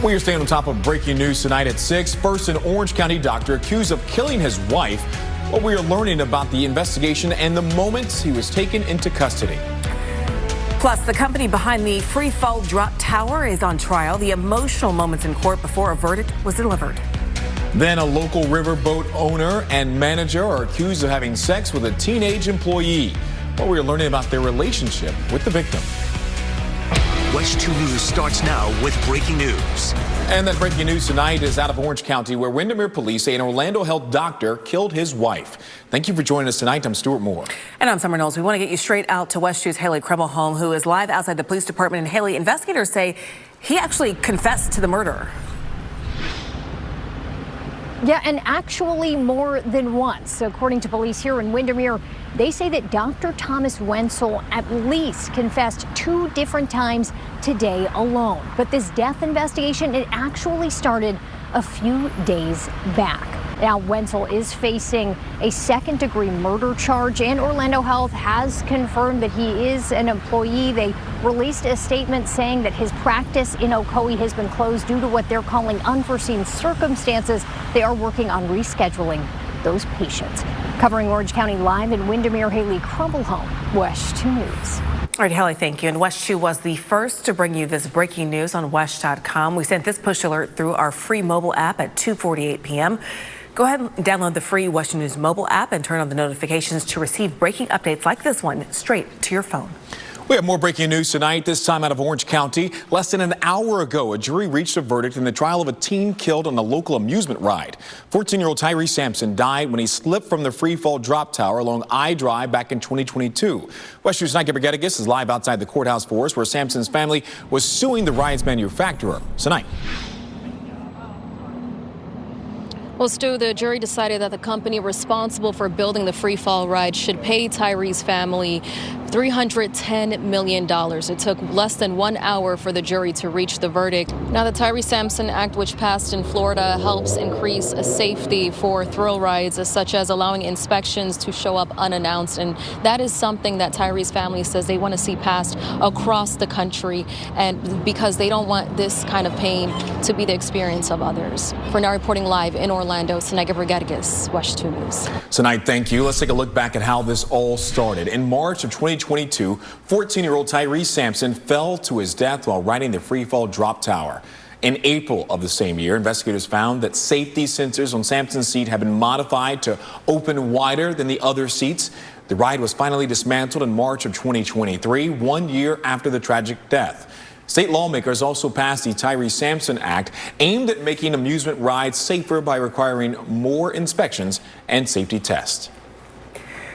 We are staying on top of breaking news tonight at 6. First, an Orange County doctor accused of killing his wife. Well, we are learning about the investigation and the moments he was taken into custody. Plus, the company behind the free fall drop tower is on trial. The emotional moments in court before a verdict was delivered. Then a local riverboat owner and manager are accused of having sex with a teenage employee. Well, we are learning about their relationship with the victim. WESH 2 News starts now with breaking news. And that breaking news tonight is out of Orange County, where Windermere police say an Orlando Health doctor killed his wife. Thank you for joining us tonight. I'm Stuart Moore. And I'm Summer Knowles. We want to get you straight out to WESH 2's Haley Krebelholm, who is live outside the police department. And Haley, investigators say he actually confessed to the murder. Yeah, and actually more than once. According to police here in Windermere, they say that Dr. Thomas Wenzel at least confessed 2 different times today alone. But this death investigation, it actually started a few days back. Now, Wenzel is facing a second-degree murder charge, and Orlando Health has confirmed that he is an employee. They released a statement saying that his practice in Ocoee has been closed due to what they're calling unforeseen circumstances. They are working on rescheduling those patients. Covering Orange County live in Windermere, Haley Krebelholm, WESH 2 News. All right, Haley, thank you. And WESH 2 was the first to bring you this breaking news on WESH.com. We sent this push alert through our free mobile app at 2:48 p.m. Go ahead and download the free WESH News mobile app and turn on the notifications to receive breaking updates like this one straight to your phone. We have more breaking news tonight, this time out of Orange County. Less than an hour ago, a jury reached a verdict in the trial of a teen killed on a local amusement ride. 14-year-old Tyree Sampson died when he slipped from the free fall drop tower along I-Drive back in 2022. WESH News' Nike Brigadicus is live outside the courthouse for us, where Sampson's family was suing the ride's manufacturer tonight. Well, Stu, the jury decided that the company responsible for building the free fall ride should pay Tyree's family $310 million. It took less than 1 hour for the jury to reach the verdict. Now, the Tyree Sampson Act, which passed in Florida, helps increase safety for thrill rides, such as allowing inspections to show up unannounced. And that is something that Tyree's family says they want to see passed across the country, and because they don't want this kind of pain to be the experience of others. For now, reporting live in Orlando, Nike Brigadicus, WESH 2 News. Tonight, thank you. Let's take a look back at how this all started. In March of 2022, 14-year-old Tyree Sampson fell to his death while riding the free fall drop tower. In April of the same year, investigators found that safety sensors on Sampson's seat had been modified to open wider than the other seats. The ride was finally dismantled in March of 2023, 1 year after the tragic death. State lawmakers also passed the Tyree Sampson Act, aimed at making amusement rides safer by requiring more inspections and safety tests.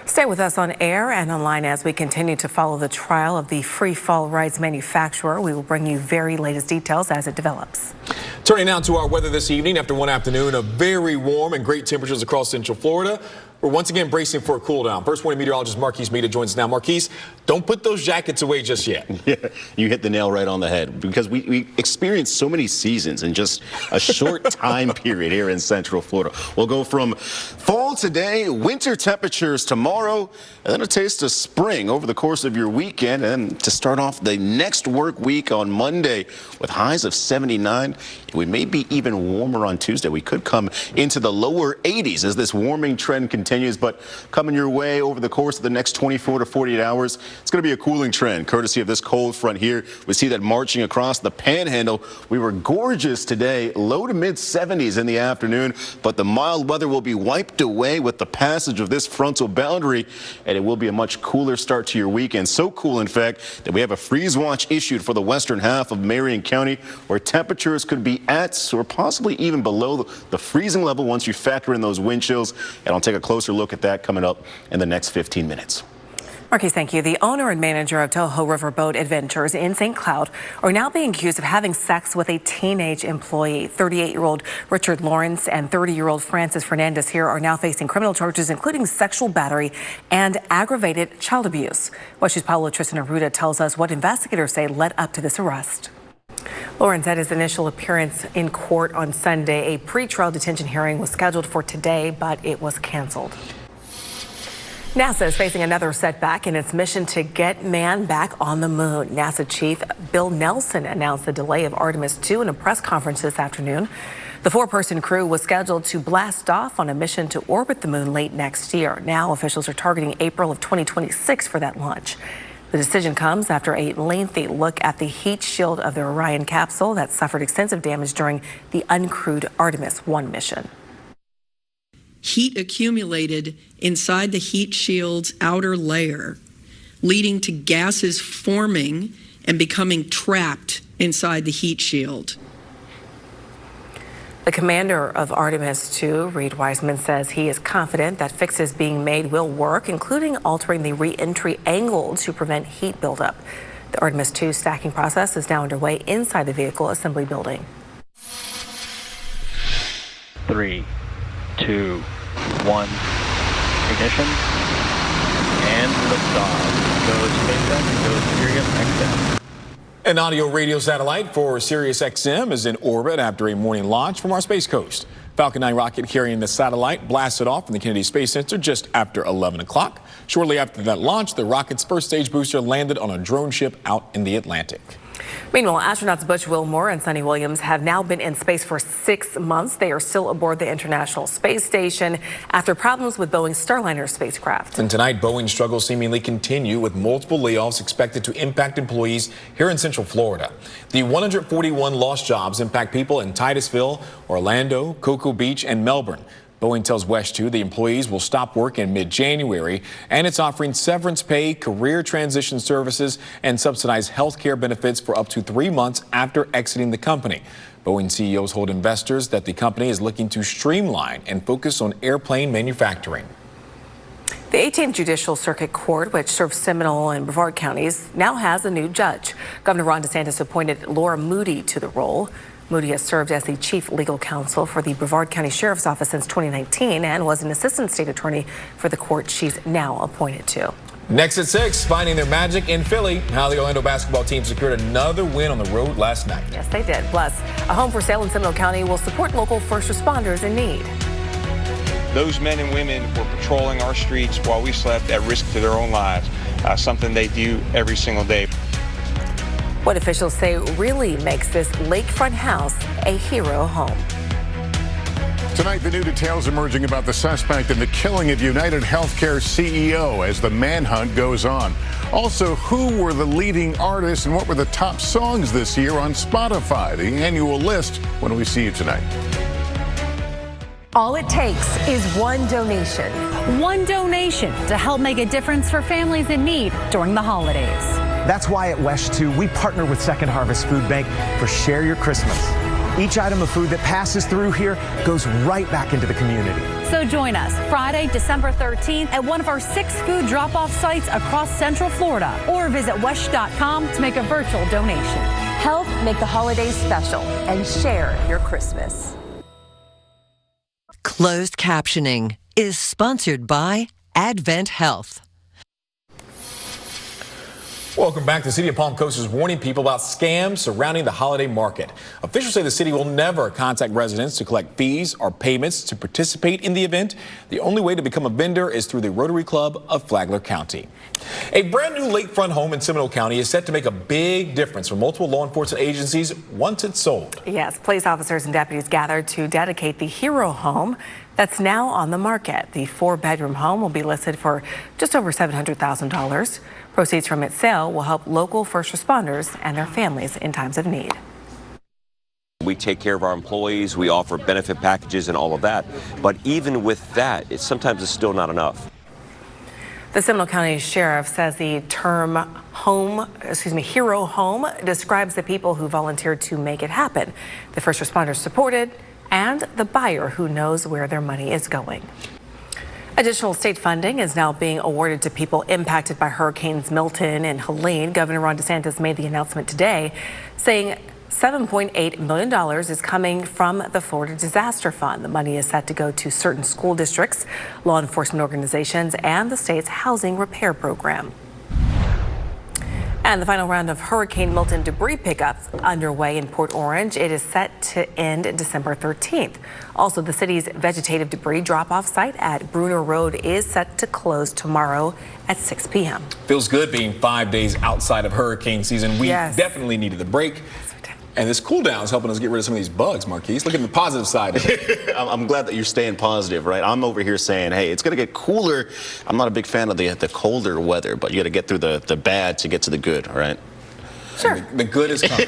Stay with us on air and online as we continue to follow the trial of the free fall rides manufacturer. We will bring you very latest details as it develops. Turning now to our weather this evening. After one afternoon of very warm and great temperatures across Central Florida, we're once again bracing for a cool down. First warning meteorologist Marquise Mita joins us now. Marquise, don't put those jackets away just yet. Yeah, you hit the nail right on the head, because we experienced so many seasons in just a short time period here in Central Florida. We'll go from fall today, winter temperatures tomorrow, and then a taste of spring over the course of your weekend. And to start off the next work week on Monday with highs of 79. We may be even warmer on Tuesday. We could come into the lower 80s as this warming trend continues, but coming your way over the course of the next 24 to 48 hours, it's going to be a cooling trend, courtesy of this cold front here. We see that marching across the panhandle. We were gorgeous today, low to mid 70s in the afternoon, but the mild weather will be wiped away with the passage of this frontal boundary, and it will be a much cooler start to your weekend. So cool, in fact, that we have a freeze watch issued for the western half of Marion County, where temperatures could be at or possibly even below the freezing level once you factor in those wind chills. And I'll take a closer look at that coming up in the next 15 minutes. Marquise, thank you. The owner and manager of Toho Riverboat Adventures in St. Cloud are now being accused of having sex with a teenage employee. 38-year-old Richard Lawrence and 30-year-old Francis Fernandez here are now facing criminal charges, including sexual battery and aggravated child abuse. WESH's Paolo Tristan Arruda tells us what investigators say led up to this arrest. Lawrence had his initial appearance in court on Sunday. A pretrial detention hearing was scheduled for today, but it was canceled. NASA is facing another setback in its mission to get man back on the moon. NASA Chief Bill Nelson announced the delay of Artemis 2 in a press conference this afternoon. The four-person crew was scheduled to blast off on a mission to orbit the moon late next year. Now officials are targeting April of 2026 for that launch. The decision comes after a lengthy look at the heat shield of the Orion capsule that suffered extensive damage during the uncrewed Artemis 1 mission. Heat accumulated inside the heat shield's outer layer, leading to gases forming and becoming trapped inside the heat shield. The commander of Artemis 2, Reed Wiseman, says he is confident that fixes being made will work, including altering the re-entry angle to prevent heat buildup. The Artemis 2 stacking process is now underway inside the vehicle assembly building. 3, 2, 1, ignition, and liftoff. Go SpaceX, go Sirius XM. An audio radio satellite for Sirius XM is in orbit after a morning launch from our Space Coast. Falcon 9 rocket carrying the satellite blasted off from the Kennedy Space Center just after 11 o'clock. Shortly after that launch, the rocket's first stage booster landed on a drone ship out in the Atlantic. Meanwhile, astronauts Butch Wilmore and Sunny Williams have now been in space for 6 months. They are still aboard the International Space Station after problems with Boeing's Starliner spacecraft. And tonight, Boeing's struggles seemingly continue with multiple layoffs expected to impact employees here in Central Florida. The 141 lost jobs impact people in Titusville, Orlando, Cocoa Beach, and Melbourne. Boeing tells WESH 2 the employees will stop work in mid-January, and it's offering severance pay, career transition services, and subsidized health care benefits for up to 3 months after exiting the company. Boeing CEOs told investors that the company is looking to streamline and focus on airplane manufacturing. The 18th Judicial Circuit Court, which serves Seminole and Brevard counties, now has a new judge. Governor Ron DeSantis appointed Laura Moody to the role. Moody has served as the chief legal counsel for the Brevard County Sheriff's Office since 2019 and was an assistant state attorney for the court she's now appointed to. Next at 6, finding their magic in Philly. How the Orlando basketball team secured another win on the road last night. Yes, they did. Plus, a home for sale in Seminole County will support local first responders in need. Those men and women were patrolling our streets while we slept at risk to their own lives, something they do every single day. What officials say really makes this lakefront house a hero home. Tonight, the new details emerging about the suspect in the killing of United Healthcare CEO as the manhunt goes on. Also, who were the leading artists and what were the top songs this year on Spotify? The annual list when we see you tonight. All it takes is one donation. One donation to help make a difference for families in need during the holidays. That's why at WESH 2, we partner with Second Harvest Food Bank for Share Your Christmas. Each item of food that passes through here goes right back into the community. So join us Friday, December 13th at one of our 6 food drop-off sites across Central Florida, or visit WESH.com to make a virtual donation. Help make the holidays special and share your Christmas. Closed captioning is sponsored by Advent Health. Welcome back. The city of Palm Coast is warning people about scams surrounding the holiday market. Officials say the city will never contact residents to collect fees or payments to participate in the event. The only way to become a vendor is through the Rotary Club of Flagler County. A brand new lakefront home in Seminole County is set to make a big difference for multiple law enforcement agencies once it's sold. Yes, police officers and deputies gathered to dedicate the hero home that's now on the market. The 4-bedroom home will be listed for just over $700,000. Proceeds from its sale will help local first responders and their families in times of need. We take care of our employees, we offer benefit packages and all of that. But even with that, sometimes it's still not enough. The Seminole County Sheriff says the term hero home describes the people who volunteered to make it happen. The first responders supported and the buyer who knows where their money is going. Additional state funding is now being awarded to people impacted by Hurricanes Milton and Helene. Governor Ron DeSantis made the announcement today, saying $7.8 million is coming from the Florida Disaster Fund. The money is set to go to certain school districts, law enforcement organizations, and the state's housing repair program. And the final round of Hurricane Milton debris pickups underway in Port Orange. It is set to end December 13th. Also, the city's vegetative debris drop-off site at Bruner Road is set to close tomorrow at 6 p.m. Feels good being 5 days outside of hurricane season. We definitely needed the break. And this cool down is helping us get rid of some of these bugs, Marquise. Look at the positive side of it. I'm glad that you're staying positive, right? I'm over here saying, hey, it's going to get cooler. I'm not a big fan of the colder weather, but you got to get through the bad to get to the good, all right? Sure. The good is coming.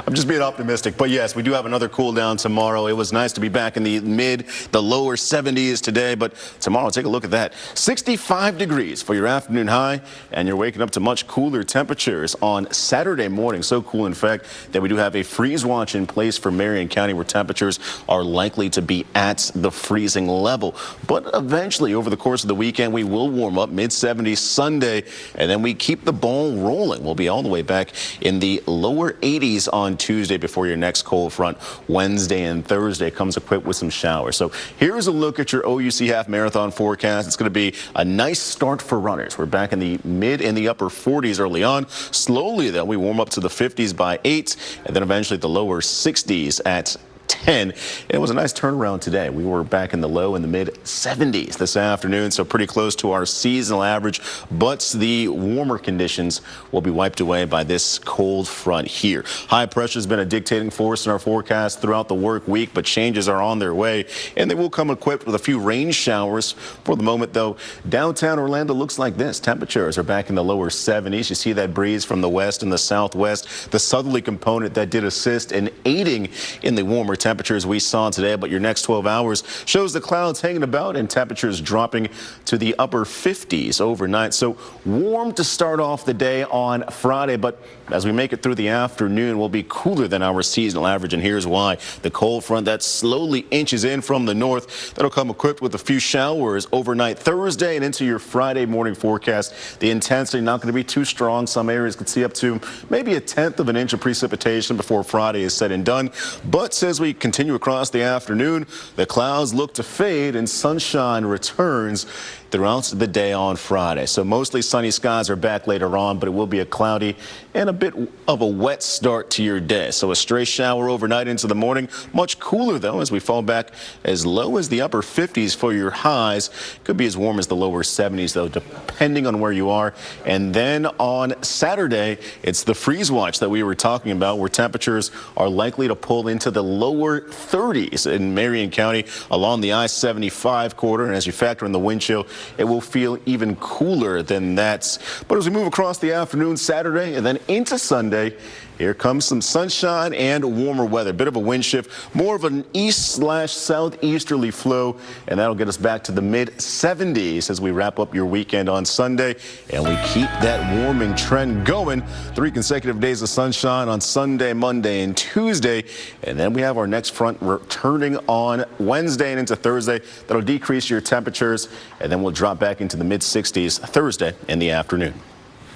I'm just being optimistic. But yes, we do have another cool down tomorrow. It was nice to be back in the lower 70s today. But tomorrow, take a look at that. 65 degrees for your afternoon high. And you're waking up to much cooler temperatures on Saturday morning. So cool, in fact, that we do have a freeze watch in place for Marion County where temperatures are likely to be at the freezing level. But eventually, over the course of the weekend, we will warm up mid-70s Sunday. And then we keep the ball rolling. We'll be all the way back in the lower 80s on Tuesday before your next cold front. Wednesday and Thursday comes equipped with some showers. So here's a look at your OUC half marathon forecast. It's going to be a nice start for runners. We're back in the mid and the upper 40s early on. Slowly, though, we warm up to the 50s by 8 and then eventually the lower 60s at 10. It was a nice turnaround today. We were back in the low in the mid 70s this afternoon, so pretty close to our seasonal average, but the warmer conditions will be wiped away by this cold front here. High pressure has been a dictating force in our forecast throughout the work week, but changes are on their way, and they will come equipped with a few rain showers. For the moment, though, downtown Orlando looks like this. Temperatures are back in the lower 70s. You see that breeze from the west and the southwest, the southerly component that did assist in aiding in the warmer temperatures we saw today, but your next 12 hours shows the clouds hanging about and temperatures dropping to the upper 50s overnight. So warm to start off the day on Friday, but as we make it through the afternoon, we'll be cooler than our seasonal average, and here's why. The cold front that slowly inches in from the north, that'll come equipped with a few showers overnight Thursday and into your Friday morning forecast. The intensity not going to be too strong. Some areas could see up to maybe 1/10 of an inch of precipitation before Friday is said and done, but as we continue across the afternoon, the clouds look to fade and sunshine returns throughout the day on Friday. So mostly sunny skies are back later on, but it will be a cloudy and a bit of a wet start to your day. So a stray shower overnight into the morning. Much cooler, though, as we fall back as low as the upper 50s for your highs. Could be as warm as the lower 70s, though, depending on where you are. And then on Saturday, it's the freeze watch that we were talking about, where temperatures are likely to pull into the lower 30s in Marion County along the I-75 corridor. And as you factor in the wind chill, it will feel even cooler than that. But as we move across the afternoon Saturday and then into Sunday, here comes some sunshine and warmer weather. Bit of a wind shift, more of an east/southeasterly flow, and that'll get us back to the mid-70s as we wrap up your weekend on Sunday. And we keep that warming trend going. 3 consecutive days of sunshine on Sunday, Monday, and Tuesday. And then we have our next front returning on Wednesday and into Thursday. That'll decrease your temperatures, and then we'll drop back into the mid-60s Thursday in the afternoon.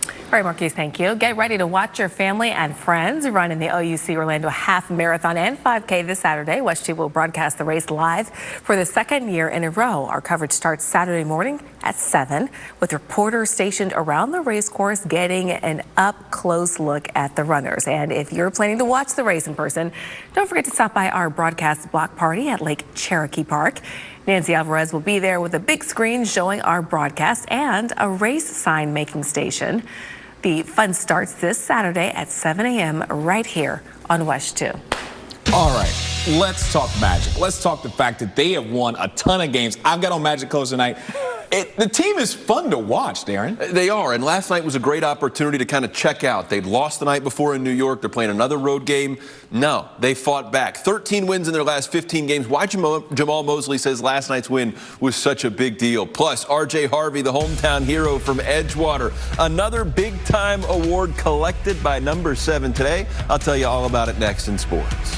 All right, Marquise, thank you. Get ready to watch your family and friends run in the OUC Orlando Half Marathon and 5K this Saturday. WESH TV will broadcast the race live for the second year in a row. Our coverage starts Saturday morning at 7 with reporters stationed around the race course getting an up-close look at the runners. And if you're planning to watch the race in person, don't forget to stop by our broadcast block party at Lake Cherokee Park. Nancy Alvarez will be there with a big screen showing our broadcast and a race sign making station. The fun starts this Saturday at 7 a.m. right here on WESH 2. All right, let's talk Magic. Let's talk the fact that they have won a ton of games. I've got on Magic clothes tonight. The team is fun to watch, Darren. They are, and last night was a great opportunity to kind of check out. They'd lost the night before in New York. They're playing another road game. No, they fought back. 13 wins in their last 15 games. Why Jamal Mosley says last night's win was such a big deal. Plus, R.J. Harvey, the hometown hero from Edgewater. Another big-time award collected by number 7 today. I'll tell you all about it next in sports.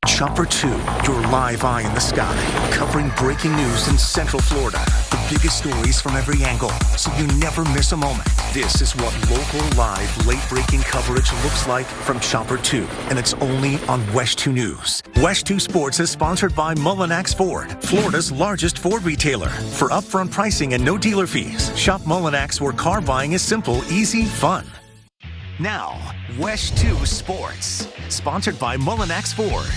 Chopper 2, your live eye in the sky, covering breaking news in Central Florida. The biggest stories from every angle, so you never miss a moment. This is what local, live, late-breaking coverage looks like from Chopper 2, and it's only on WESH 2 News. WESH 2 Sports is sponsored by Mullinax Ford, Florida's largest Ford retailer. For upfront pricing and no dealer fees, shop Mullinax, where car buying is simple, easy, fun. Now, WESH 2 Sports, sponsored by Mullinax Ford.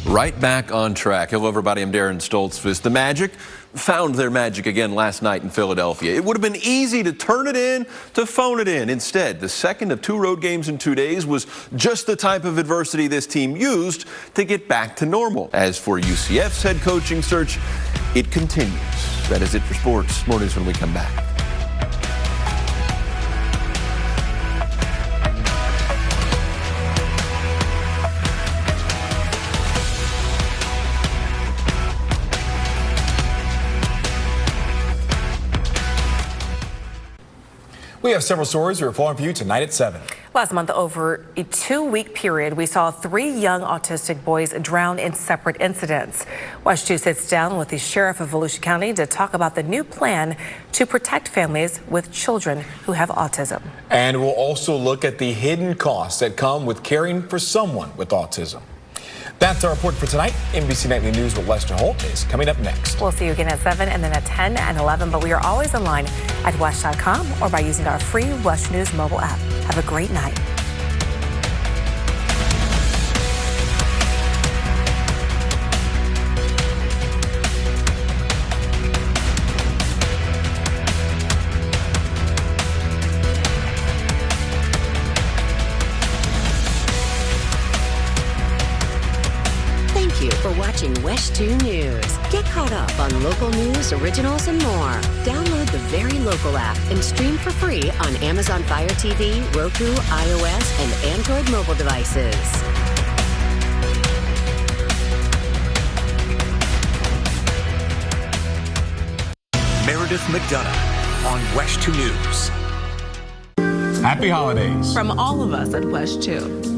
Right back on track. Hello, everybody. I'm Darren Stoltzfus. The Magic found their magic again last night in Philadelphia. It would have been easy to turn it in, to phone it in. Instead, the second of 2 road games in 2 days was just the type of adversity this team used to get back to normal. As for UCF's head coaching search, it continues. That is it for sports. More news when we come back. We have several stories we're following for you tonight at 7. Last month, over a 2-week period, we saw 3 young autistic boys drown in separate incidents. WESH 2 sits down with the sheriff of Volusia County to talk about the new plan to protect families with children who have autism. And we'll also look at the hidden costs that come with caring for someone with autism. That's our report for tonight. NBC Nightly News with Lester Holt is coming up next. We'll see you again at 7 and then at 10 and 11, but we are always online at WESH.com or by using our free WESH News mobile app. Have a great night. Thank you for watching WESH 2 News. Get caught up on local news, originals, and more. Download the Very Local app and stream for free on Amazon Fire TV, Roku, iOS, and Android mobile devices. Meredith McDonough on WESH 2 News. Happy holidays. From all of us at WESH 2.